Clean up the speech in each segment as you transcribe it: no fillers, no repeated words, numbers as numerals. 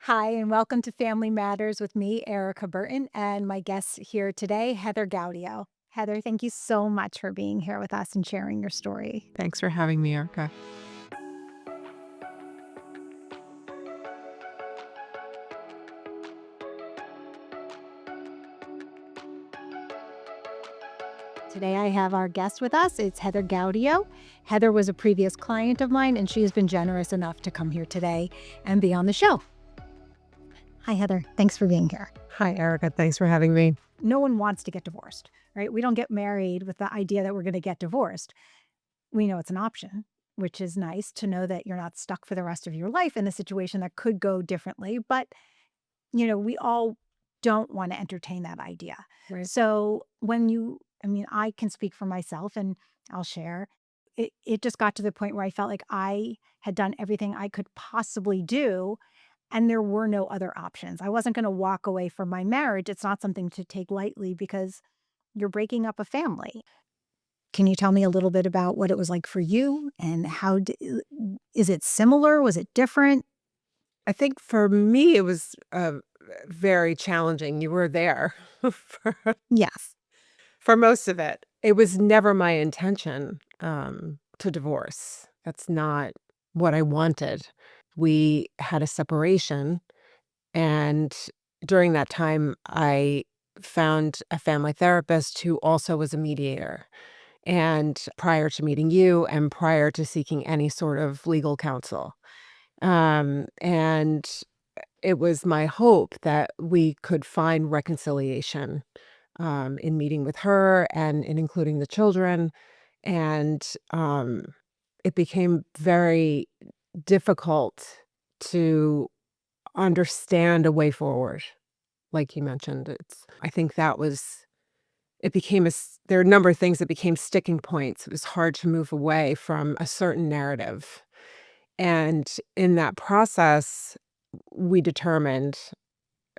Hi, and welcome to Family Matters with me, Erica Burton, and my guest here today, Heather Gaudio. Heather, thank you so much for being here with us and sharing your story. Thanks for having me, Erica. Today, I have our guest with us. It's Heather Gaudio. Heather was a previous client of mine, and she has been generous enough to come here today and be on the show. Hi, Heather. Thanks for being here. Hi, Erica. Thanks for having me. No one wants to get divorced, right? We don't get married with the idea that we're going to get divorced. We know it's an option, which is nice to know that you're not stuck for the rest of your life in a situation that could go differently. But, we all don't want to entertain that idea. Right. So I can speak for myself and I'll share. It just got to the point where I felt like I had done everything I could possibly do and there were no other options. I wasn't going to walk away from my marriage. It's not something to take lightly because you're breaking up a family. Can you tell me a little bit about what it was like for you and is it similar? Was it different? I think for me, it was very challenging. You were there for, Yes. for most of it. It was never my intention to divorce. That's not what I wanted. We had a separation, and during that time, I found a family therapist who also was a mediator. And prior to meeting you and prior to seeking any sort of legal counsel. And it was my hope that we could find reconciliation in meeting with her and in including the children. And it became very difficult to understand a way forward, like you mentioned. I think that was it became there are a number of things that became sticking points. It was hard to move away from a certain narrative. And in that process, we determined,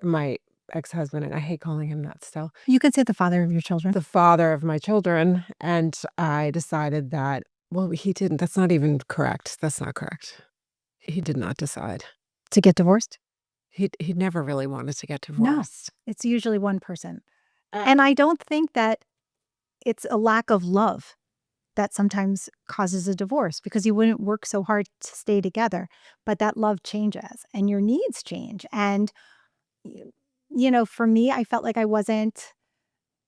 my ex-husband, and I hate calling him that still, You could say the father of your children. the father of my children, and I decided that, well, he didn't. That's not even correct. That's not correct. He did not decide. To get divorced? He never really wanted to get No, divorced. it's usually one person. Uh, And I don't think that it's a lack of love that sometimes causes a divorce because you wouldn't work so hard to stay together. But that love changes and your needs change. And, y- for me, I felt like I wasn't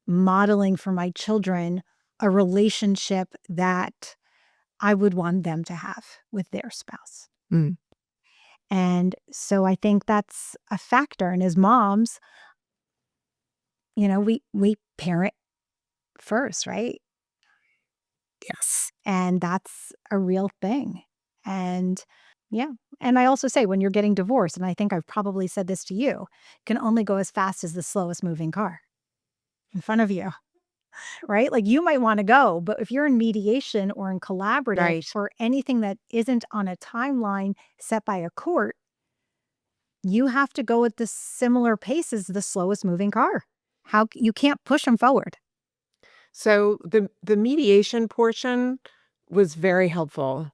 modeling for my children a relationship that I would want them to have with their spouse. mm, And so I think that's a factor. And as moms, we parent first, right? yes. And that's a real thing. And yeah. And I also say when you're getting divorced, and I think I've probably said this to you, can only go as fast as the slowest moving car in front of you, right? Like you might want to go, but if you're in mediation or in collaborative Right. for anything that isn't on a timeline set by a court, you have to go at the similar pace as the slowest moving car. You can't push them forward. So the mediation portion was very helpful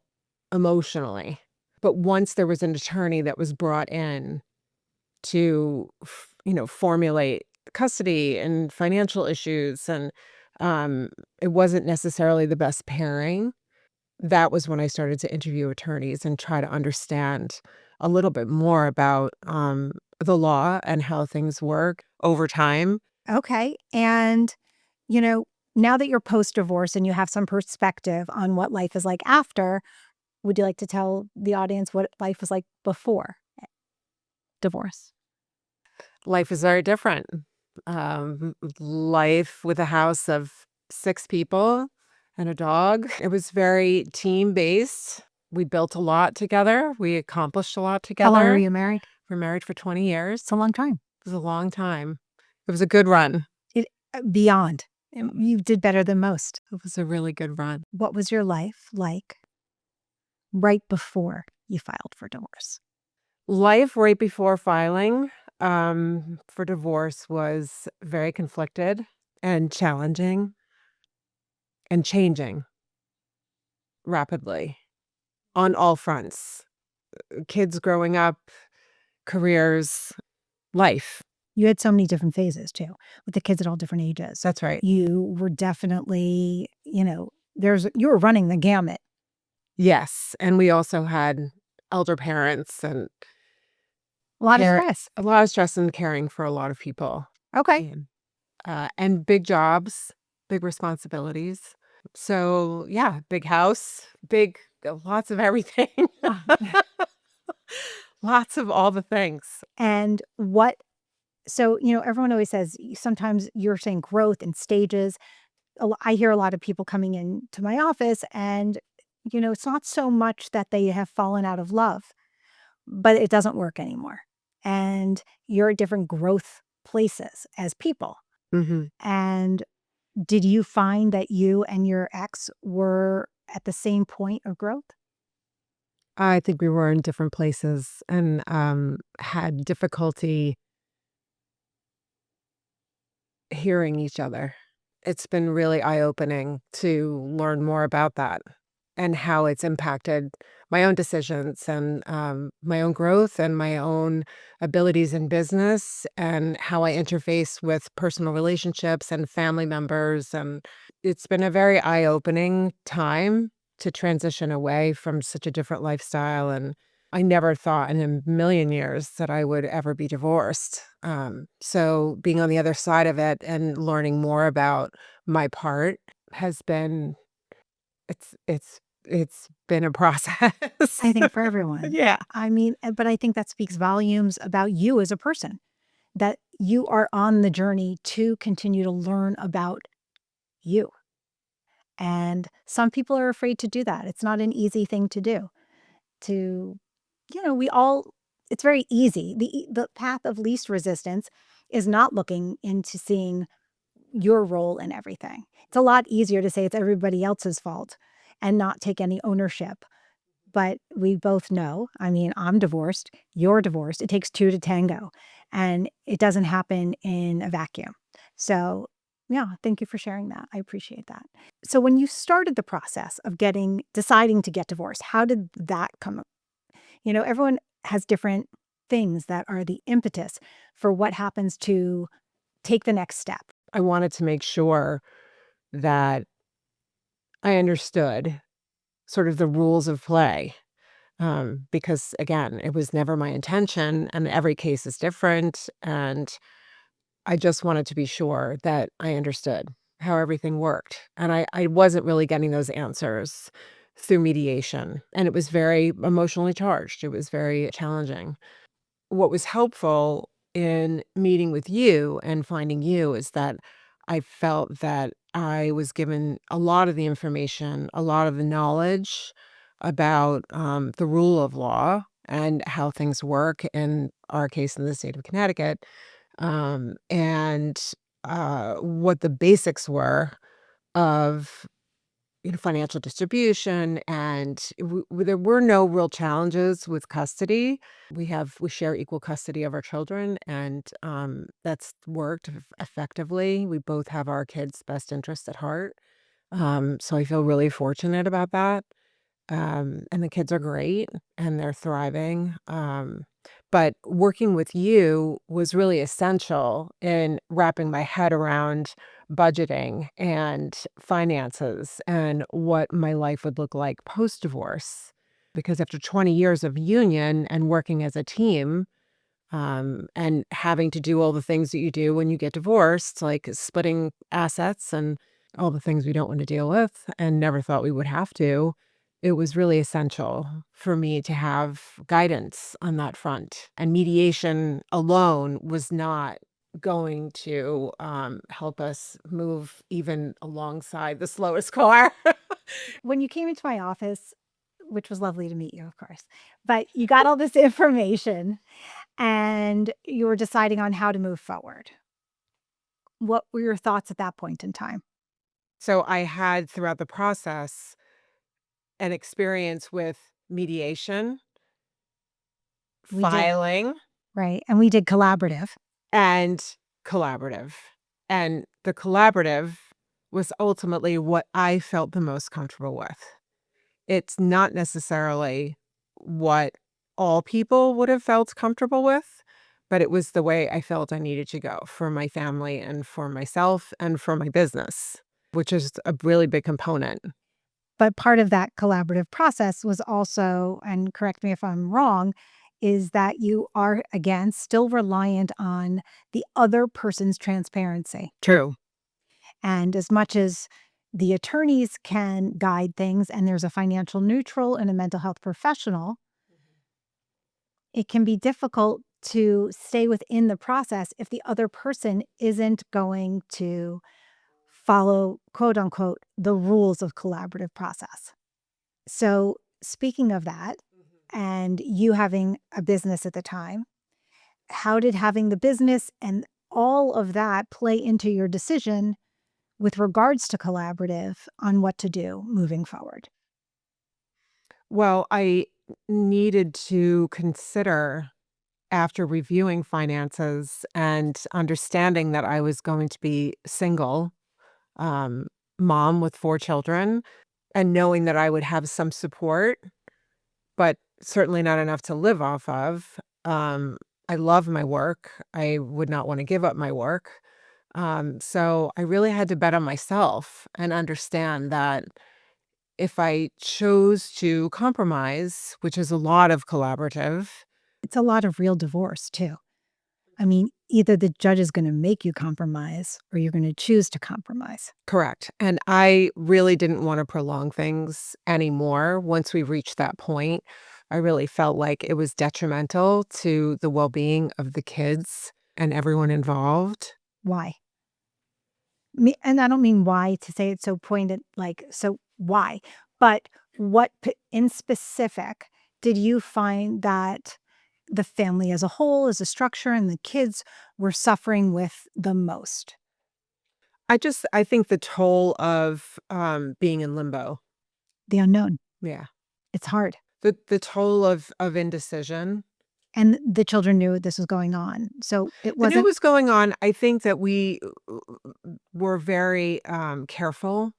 emotionally. But once there was an attorney that was brought in to, formulate custody and financial issues, and um, it wasn't necessarily the best pairing. That was when I started to interview attorneys and try to understand a little bit more about the law and how things work over time. Okay. And, you know, now that you're post divorce and you have some perspective on what life is like after, would you like to tell the audience what life was like before divorce? Life is very different. Life with a house of 6 people and a dog. It was very team-based. We built a lot together. We accomplished a lot How long were together. you married? We're married for 20 years. It's a long time. It was a long time. It was a good run. It beyond. You did better than most. It was a really good run. What was your life like right before you filed for divorce? Life right before filing for divorce was very conflicted and challenging and changing rapidly on all fronts. Kids growing up, careers, life. You had so many different phases too, with the kids at all different ages. That's right. You were definitely, you were running the gamut. Yes, and we also had elder parents and A lot of stress. a lot of stress and caring for a lot of people, Okay. and big jobs, big responsibilities. So, yeah, big house, big lots of everything. Ah, Lots of all the things. and everyone always says sometimes you're saying growth and stages. I hear a lot of people coming into my office and, it's not so much that they have fallen out of love, but it doesn't work anymore. And you're at different growth places as people. Mhm. And did you find that you and your ex were at the same point of growth? I think we were in different places and, had difficulty hearing each other. It's been really eye-opening to learn more about that and how it's impacted my own decisions and, my own growth and my own abilities in business and how I interface with personal relationships and family members, and it's been a very eye-opening time to transition away from such a different lifestyle, and I never thought in a million years that I would ever be divorced. So being on the other side of it and learning more about my part has been it's been a process. I think for everyone. Yeah. I mean, but I think that speaks volumes about you as a person, that you are on the journey to continue to learn about you. And some people are afraid to do that. It's not an easy thing to do. To, we all, it's very easy. The path of least resistance is not looking into seeing your role in everything. It's a lot easier to say it's everybody else's fault and not take any ownership. But we both know, I mean, I'm divorced, you're divorced. It takes two to tango, and it doesn't happen in a vacuum. So, yeah, thank you for sharing that. I appreciate that. So, when you started the process of deciding to get divorced, how did that come? Everyone has different things that are the impetus for what happens to take the next step. I wanted to make sure that I understood sort of the rules of play, because, again, it was never my intention, and every case is different, and I just wanted to be sure that I understood how everything worked, and I wasn't really getting those answers through mediation, and it was very emotionally charged. It was very challenging. What was helpful in meeting with you and finding you is that I felt that I was given a lot of the information, a lot of the knowledge about, the rule of law and how things work in our case in the state of Connecticut, and, what the basics were of, financial distribution, and there were no real challenges with custody. We share equal custody of our children, and, that's worked effectively. We both have our kids' best interests at heart, so I feel really fortunate about that. And the kids are great and they're thriving. But working with you was really essential in wrapping my head around budgeting and finances and what my life would look like post divorce. Because after 20 years of union and working as a team, and having to do all the things that you do when you get divorced, like splitting assets and all the things we don't want to deal with and never thought we would have to, it was really essential for me to have guidance on that front. And mediation alone was not going to help us move even alongside the slowest car. When you came into my office, which was lovely to meet you, of course, but you got all this information and you were deciding on how to move forward. What were your thoughts at that point in time? So I had throughout the process an experience with mediation, We did, filing, right? And we did collaborative. and collaborative. And the collaborative was ultimately what I felt the most comfortable with. It's not necessarily what all people would have felt comfortable with, but it was the way I felt I needed to go for my family and for myself and for my business, which is a really big component. But part of that collaborative process was also, and correct me if I'm wrong, is that you are, again, still reliant on the other person's transparency. True. And as much as the attorneys can guide things and there's a financial neutral and a mental health professional, it can be difficult to stay within the process if the other person isn't going to follow, quote unquote, the rules of collaborative process. So, speaking of that, and you having a business at the time, how did having the business and all of that play into your decision with regards to collaborative on what to do moving forward? Well, I needed to consider after reviewing finances and understanding that I was going to be single, um, mom with 4 children, and knowing that I would have some support, but certainly not enough to live off of. I love my work. I would not want to give up my work. So I really had to bet on myself and understand that if I chose to compromise, which is a lot of collaborative. It's a lot of real divorce, too. I mean, either the judge is going to make you compromise or you're going to choose to compromise. Correct, and I really didn't wanna prolong things anymore once we reached that point. I really felt like it was detrimental to the well-being of the kids and everyone involved. Why? And I don't mean why to say it so pointed, like, so why? But what in specific did you find that the family as a whole, as a structure, and the kids were suffering with the most? I think the toll of, being in limbo. The unknown. Yeah. It's hard. The toll of indecision. And the children knew this was going on. So it They knew it wasn't was going on. I think that we were very, careful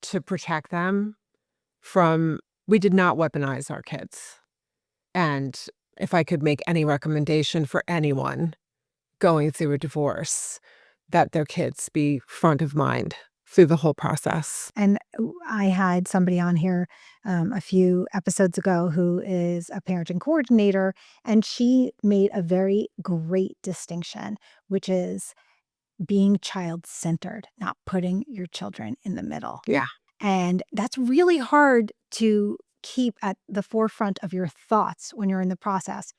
to protect them from we did not weaponize our kids. And if I could make any recommendation for anyone going through a divorce, that their kids be front of mind through the whole process. and I had somebody on here, a few episodes ago who is a parenting coordinator, and she made a very great distinction, which is being child-centered, not putting your children in the middle. Yeah. And that's really hard to keep at the forefront of your thoughts when you're in the process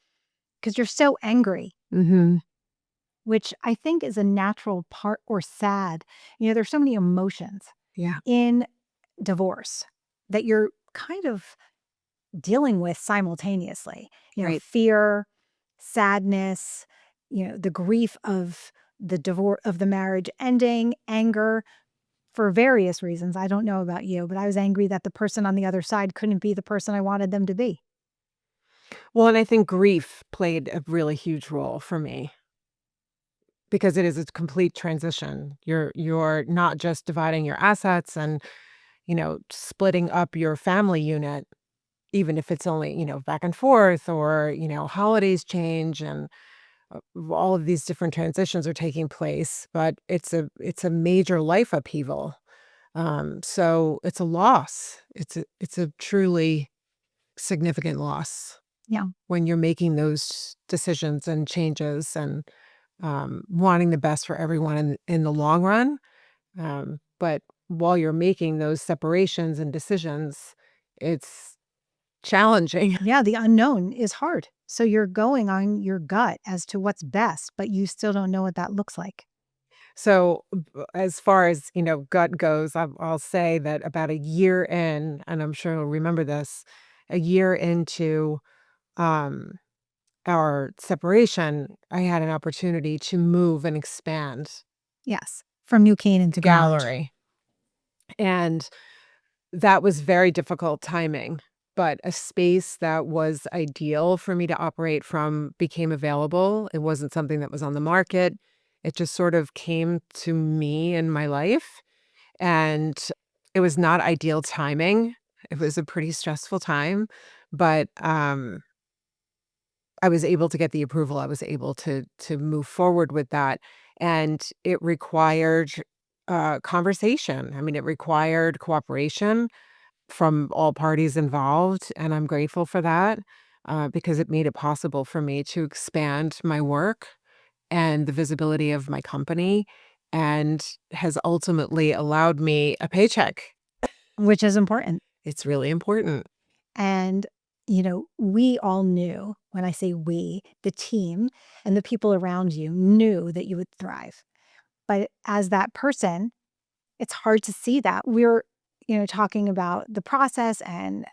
because 'cause you're so angry, Mhm. which I think is a natural part, or sad. There's so many emotions Yeah. in divorce that you're kind of dealing with simultaneously. Right. Fear, sadness, the grief of the divorce, of the marriage ending, anger for various reasons. I don't know about you, but I was angry that the person on the other side couldn't be the person I wanted them to be. Well, and I think grief played a really huge role for me because it is a complete transition. You're not just dividing your assets and, splitting up your family unit, even if it's only, back and forth or, holidays change and all of these different transitions are taking place, but it's a major life upheaval. So it's a loss. It's a truly significant loss Yeah. when you're making those decisions and changes and wanting the best for everyone in the long run. But while you're making those separations and decisions, it's challenging. Yeah, the unknown is hard. So you're going on your gut as to what's best, but you still don't know what that looks like. So, as far as, gut goes, I'll say that about a year in, and I'm sure you'll remember this, a year into, um, our separation, I had an opportunity to move and expand Yes. From New Canaan the to garage. gallery, and that was very difficult timing, but a space that was ideal for me to operate from became available. It wasn't something that was on the market. It just sort of came to me in my life. And it was not ideal timing. It was a pretty stressful time, but, I was able to get the approval. I was able to move forward with that, and it required, conversation. I mean, it required cooperation from all parties involved, and I'm grateful for that, because it made it possible for me to expand my work and the visibility of my company, and has ultimately allowed me a paycheck. which is important. It's really important. And, we all knew, when I say we, the team and the people around you knew that you would thrive. But as that person, it's hard to see that. We're, talking about the process and,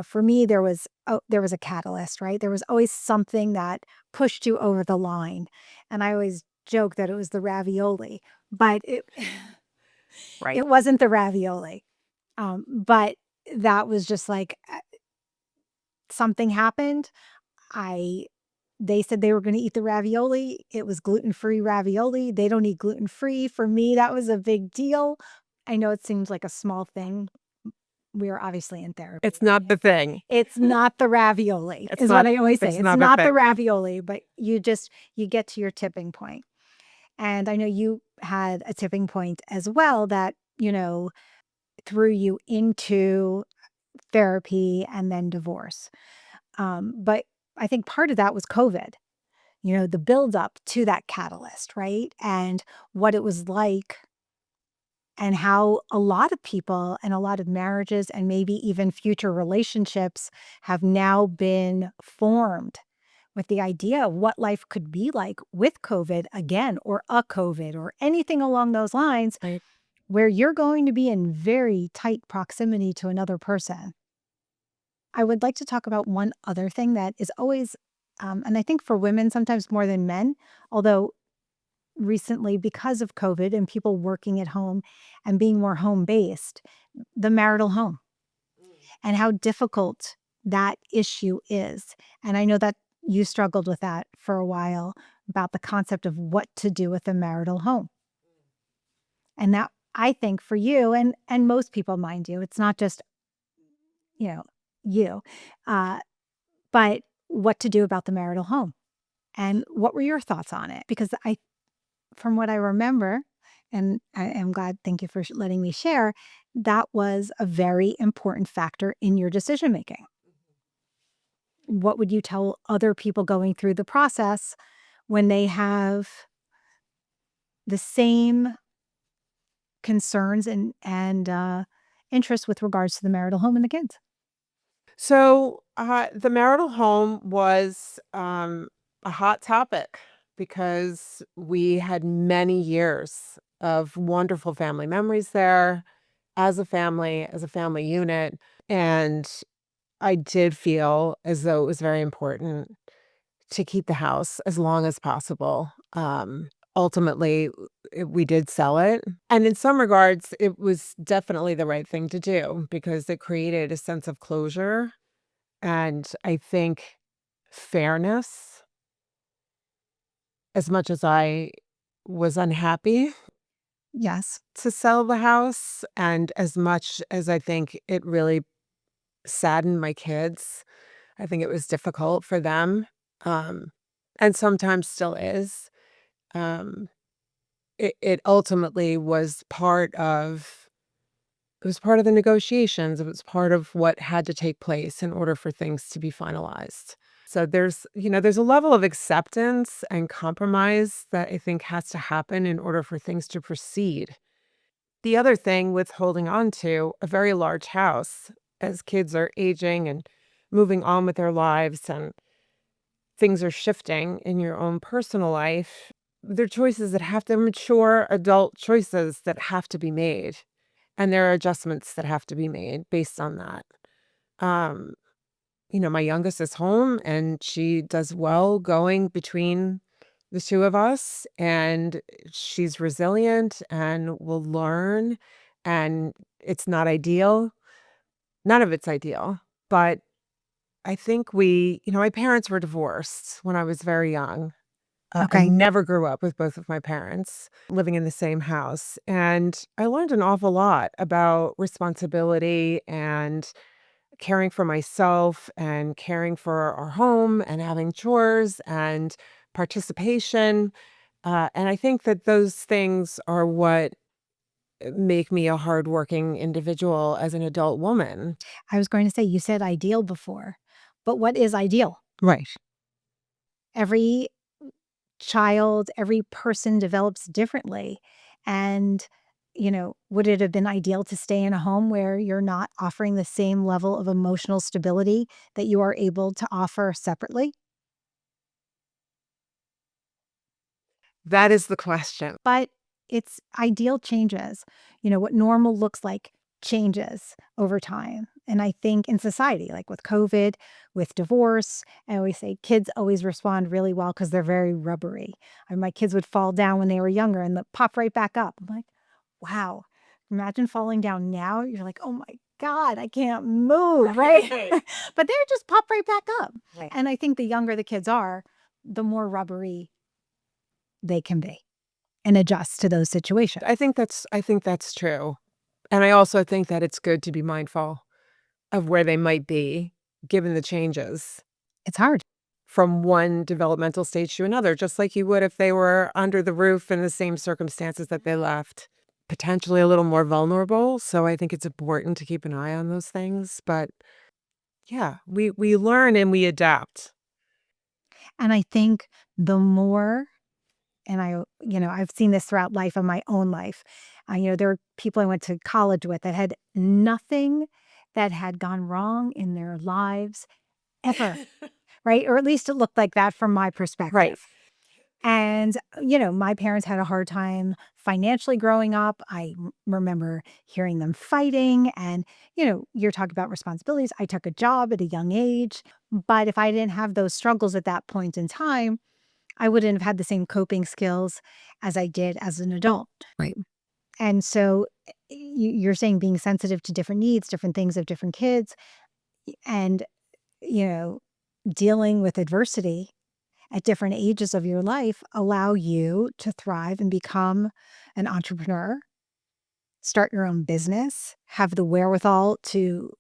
for me, there was a catalyst, right? There was always something that pushed you over the line. And I always joke that it was the ravioli, but Right. it wasn't the ravioli. But that was just like something happened. I They said they were gonna eat the ravioli. It was gluten-free ravioli. They don't eat gluten-free. For me, that was a big deal. I know it seems like a small thing. We are obviously in It's therapy. not the thing. It's not the ravioli, It's is what not I always say. it's It's not a not the thing. ravioli, but you get to your tipping point. And I know you had a tipping point as well that, threw you into therapy and then divorce. But I think part of that was COVID, the build up to that catalyst, right? And what it was like, and how a lot of people and a lot of marriages and maybe even future relationships have now been formed with the idea of what life could be like with COVID again, or a COVID, or anything along those lines, Right. where you're going to be in very tight proximity to another person. I would like to talk about one other thing that is always, and I think for women sometimes more than men, although recently because of COVID and people working at home and being more home based, the marital home and how difficult that issue is. And I know that you struggled with that for a while, about the concept of what to do with a marital home. And that, I think, for you and most people, mind you, it's not just, you know, you, uh, but what to do about the marital home. And what were your thoughts on it? Because from what I remember, and I am glad, thank you for letting me share, that was a very important factor in your decision making. What would you tell other people going through the process when they have the same concerns and interests with regards to the marital home and the kids? So, the marital home was, a hot topic because we had many years of wonderful family memories there as a family unit, and I did feel as though it was very important to keep the house as long as possible. Ultimately, we did sell it, and in some regards, it was definitely the right thing to do because it created a sense of closure, and I think fairness. As much as I was unhappy Yes. to sell the house, and as much as I think it really saddened my kids, I think it was difficult for them, um, and sometimes still is. Um, it ultimately was part of it was part of the negotiations. It was part of what had to take place in order for things to be finalized. So there's a level of acceptance and compromise that I think has to happen in order for things to proceed. The other thing with holding on to a very large house as kids are aging and moving on with their lives and things are shifting in your own personal life, they're choices that have to mature adult choices that have to be made. And there are adjustments that have to be made based on that. Um, my youngest is home and she does well going between the two of us, and she's resilient and will learn. And it's not ideal. None of it's ideal. But I think my parents were divorced when I was very young. I Okay. never grew up with both of my parents living in the same house. And I learned an awful lot about responsibility and caring for myself and caring for our home and having chores and participation. And I think that those things are what make me a hardworking individual as an adult woman. I was going to say, you said ideal before, but what is ideal? Right. Every child, every person develops differently. And, would it have been ideal to stay in a home where you're not offering the same level of emotional stability that you are able to offer separately? That is the question. But it's ideal changes. What normal looks like changes over time. And I think in society, like with COVID, with divorce, I always say kids always respond really well because they're very rubbery. My kids would fall down when they were younger and pop right back up. I'm like, wow, imagine falling down now. You're like, oh my God, I can't move, right? Right. But they're just pop right back up. Right. And I think the younger the kids are, the more rubbery they can be and adjust to those situations. I think that's true. And I also think that it's good to be mindful of where they might be given the changes It's hard. from one developmental stage to another, just like you would if they were under the roof in the same circumstances that they left. Potentially a little more vulnerable, so I think it's important to keep an eye on those things, but yeah, we learn and we adapt. And I think the more and I've seen this throughout life of my own life. There were people I went to college with that had nothing that had gone wrong in their lives ever, right? Or at least it looked like that from my Right. perspective. And, my parents had a hard time financially growing up. Remember hearing them fighting. And, you're talking about responsibilities. I took a job at a young age. But if I didn't have those struggles at that point in time, I wouldn't have had the same coping skills as I did as an adult. Right. And so you're saying being sensitive to different needs, different things of different kids, and, you know, dealing with adversity at different ages of your life allow you to thrive and become an entrepreneur, start your own business, have the wherewithal to,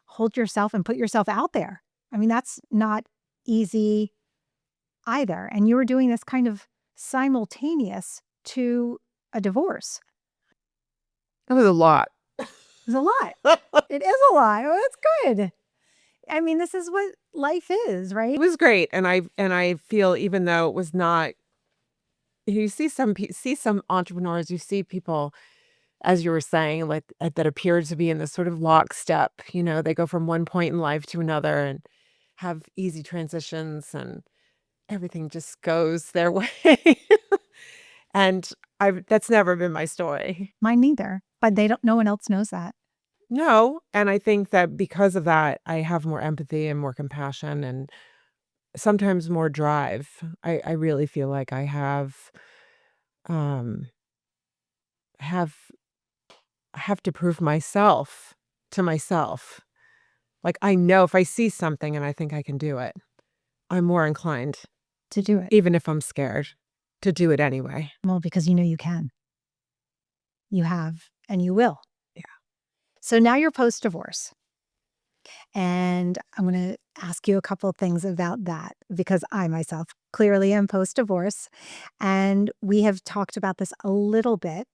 hold yourself and put yourself out there. I mean, that's not easy either. And you were doing this kind of simultaneous to a divorce. That was a lot. It's a lot. It is a lot. Well, that's good. I mean, this is what life is, It right? was great, and I feel even though it was not you see some entrepreneurs, you see people, as you were saying, like, that appear to be in this sort of lockstep, they go from one point in life to another and have easy transitions, and everything just goes their way. And I've that's never been my story. Mine neither. But they don't no one else knows that. No, and I think that because of that, I have more empathy and more compassion and sometimes more drive. I really feel like um, have I have to prove myself to myself. Like, I know if I see something and I think I can do it, I'm more inclined, To do it. even if I'm scared, to do it anyway. Well, because you know you can. You have, and you will. Yeah. So now you're post-divorce. And I'm going to ask you a couple of things about that because I myself clearly am post divorce. And we have talked about this a little bit.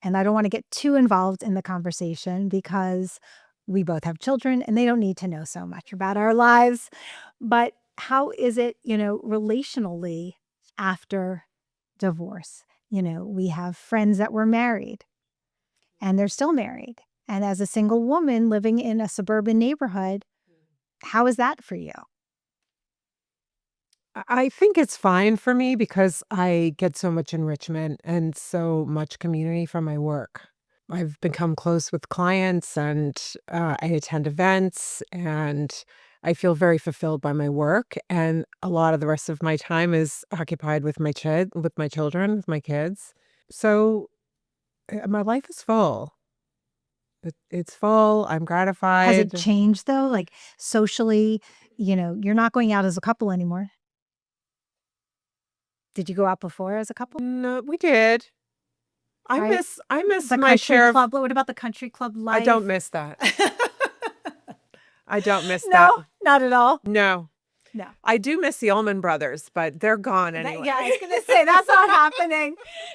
And I don't want to get too involved in the conversation because we both have children and they don't need to know so much about our lives. But how is it, relationally after divorce? We have friends that were married and they're still married. And as a single woman living in a suburban neighborhood, how is that for you? I think it's fine for me because I get so much enrichment and so much community from my work. I've become close with clients and I attend events and I feel very fulfilled by my work. And a lot of the rest of my time is occupied with with my children, with my kids. So my life is full. It's full. I'm Has it gratified. changed though? Like socially, you're not going out as a couple anymore. Did you go out before as a couple? No, we did. Right? I miss The my country share of club. What about the country club I don't life? miss that. I don't miss that. No, not at all. No. No. I do miss the Allman Brothers, but they're gone anyway. Yeah, I was gonna say that's not happening.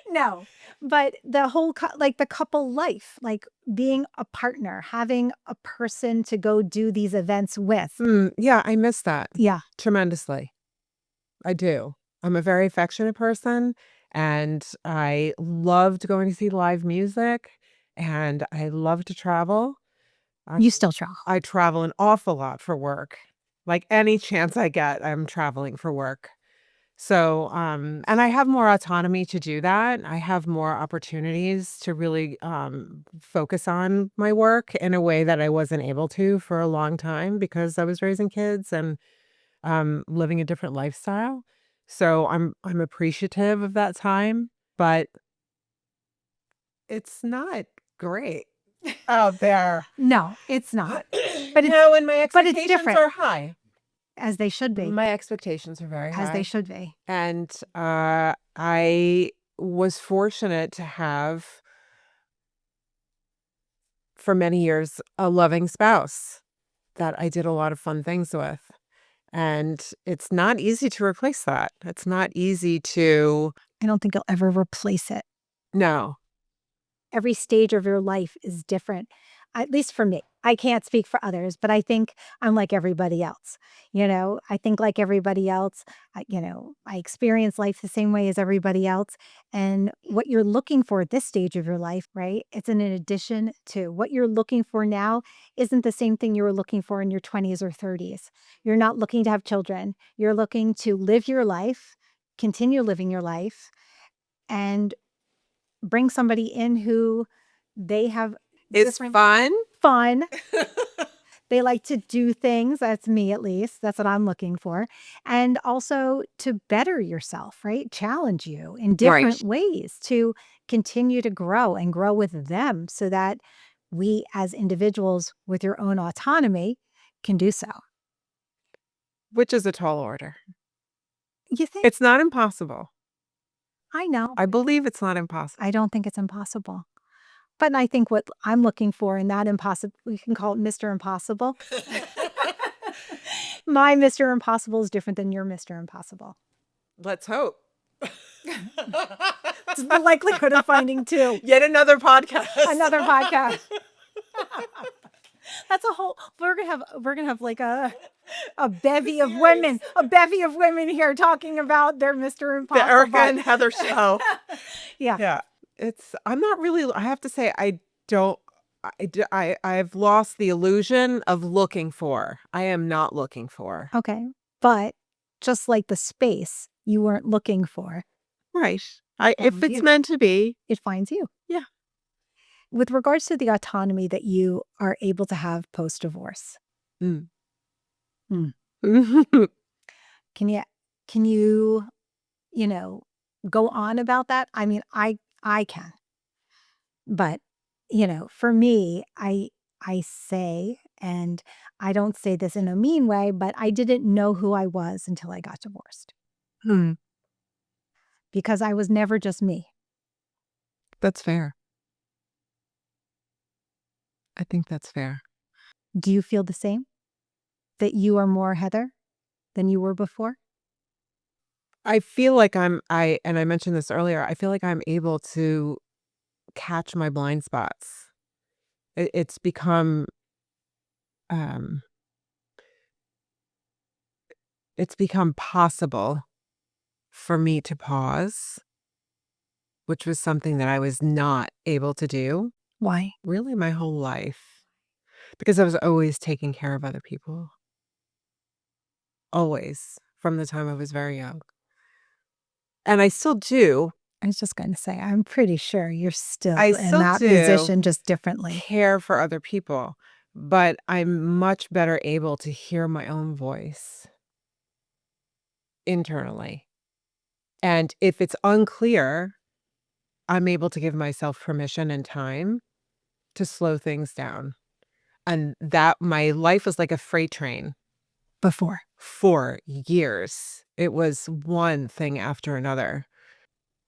No, but the whole like the couple life, like being a partner, having a person to go do these events with. Yeah, I miss that Yeah, tremendously. I do. I'm a very affectionate person, and I loved going to see live music, and I love to travel. I you still travel. I travel an awful lot for work. Like, any chance I get, I'm traveling for work. So, and I have more autonomy to do that. I have more opportunities to really, focus on my work in a way that I wasn't able to for a long time because I was raising kids and, living a different lifestyle. So I'm appreciative of that time, but it's not great out there. No, it's not. But it's No, and my but it's expectations different, are high. as they should be, My expectations are very as they high. should be. And, I was fortunate to have, for many years, a loving spouse that I did a lot of fun things with. And it's not easy to replace that. It's not easy to I don't think you'll ever replace it. no. Every stage of your life is different, at least for me. I can't speak for others, but I think I'm like everybody else. I think like everybody else, I experience life the same way as everybody else. And what you're looking for at this stage of your life, right? It's in addition to what you're looking for now isn't the same thing you were looking for in your 20s or 30s. You're not looking to have children. You're looking to live your life, continue living your life, and bring somebody in who they have It's different fun. fun. They like to do things. That's me, at least. That's what I'm looking for. And also to better yourself, right? Challenge you in Right. different ways to continue to grow and grow with them so that we as individuals with your own autonomy can do so. Which is a tall order. You think? It's not impossible. I know. I believe it's not impossible. I don't think it's impossible. But I think what I'm looking for in that impossible, we can call it Mr. Impossible. My Mr. Impossible is different than your Mr. Impossible. Let's hope. It's the likelihood of finding two. Yet another podcast. Another podcast. That's a whole. We're gonna have like a bevy of women, here talking about their Mr. The Impossible. Erica and Heather show. Yeah. Yeah. I'm not really, I have to say, I don't, I've lost the illusion of looking for. I am not looking for. Okay. But just like the space you weren't looking for, Right. If found it's you. meant to be. It finds you. Yeah. With regards to the autonomy that you are able to have post-divorce, Mm. Mm. can you, go on about that? I mean, I can. But, for me, I say, and I don't say this in a mean way, but I didn't know who I was until I got divorced Hmm. because I was never just me. That's fair. I think that's fair. Do you feel the same? That you are more Heather than you were before? I feel like and I mentioned this earlier, I feel like I'm able to catch my blind spots. It's become, um, it's become possible for me to pause, which was something that I was not able to do Why? really my whole life because I was always taking care of other people. Always, from the time I was very young. And I still do. I was just going to say, I'm pretty sure you're still I in still that do position, just differently. care for other people, but I'm much better able to hear my own voice internally. And if it's unclear, I'm able to give myself permission and time to slow things down. And that my life was like a freight train Before. for years. It was one thing after another.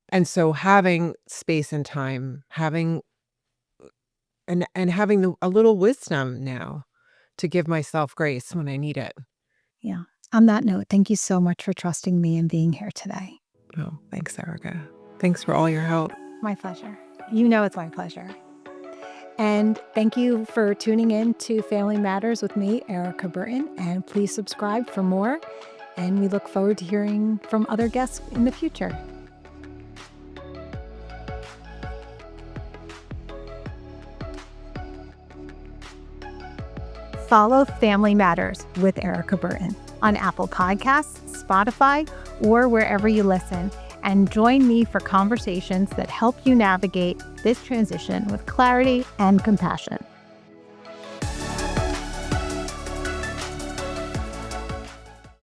And so having space and time, having a little wisdom now to give myself grace when I need it. Yeah. On that note, thank you so much for trusting me and being here today. Oh, thanks, Erica. Thanks for all your help. My pleasure. You know it's my pleasure. And thank you for tuning in to Family Matters with me, Erica Burton. And please subscribe for more. And we look forward to hearing from other guests in the future. Follow Family Matters with Erica Burton on Apple Podcasts, Spotify, or wherever you listen. And join me for conversations that help you navigate this transition with clarity and compassion.